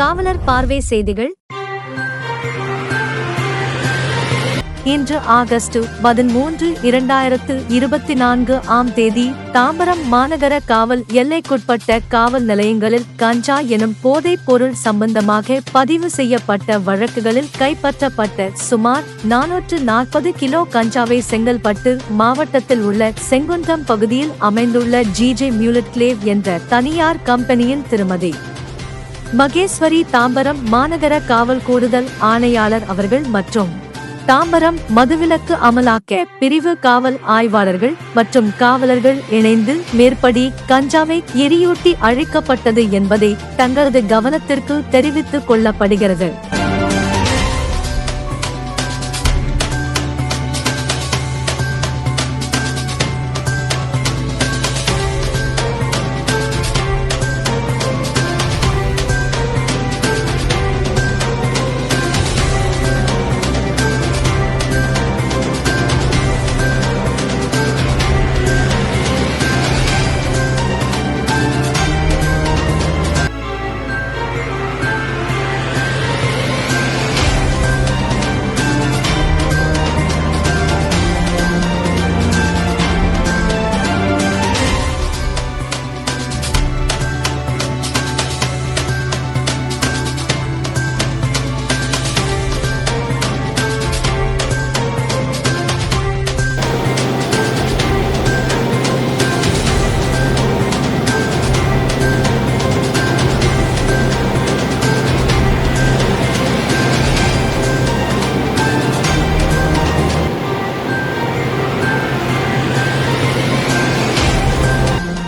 காவலர் பார்வை செய்திகள். இன்று ஆகஸ்ட் 13, 2024 ஆம் தேதி தாம்பரம் மாநகர காவல் எல்லைக்குட்பட்ட காவல் நிலையங்களில் கஞ்சா எனும் போதைப் பொருள் சம்பந்தமாக பதிவு செய்யப்பட்ட வழக்குகளில் கைப்பற்றப்பட்ட சுமார் 440 கிலோ கஞ்சாவை செங்கல்பட்டு மாவட்டத்தில் உள்ள செங்குன்றம் பகுதியில் அமைந்துள்ள ஜிஜே மியூலட்க்ளேவ் என்ற தனியார் கம்பெனியில் திருமதி மகேஸ்வரி தாம்பரம் மாநகர காவல் கூடுதல் ஆணையாளர் அவர்கள் மற்றும் தாம்பரம் மதுவிலக்கு அமலாக்க பிரிவு காவல் ஆய்வாளர்கள் மற்றும் காவலர்கள் இணைந்து மேற்படி கஞ்சாவை எரியூட்டி அழிக்கப்பட்டது என்பதை தங்களது கவனத்திற்கு தெரிவித்துக் கொள்ளப்படுகிறது.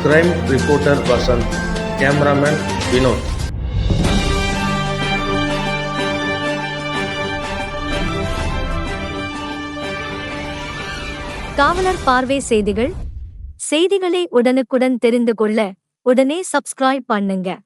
Crime reporter Vasant, cameraman Vinod. காவலர் பார்வை செய்திகள். செய்திகளை உடனுக்குடன் தெரிந்து கொள்ள உடனே சப்ஸ்கிரைப் பண்ணுங்க.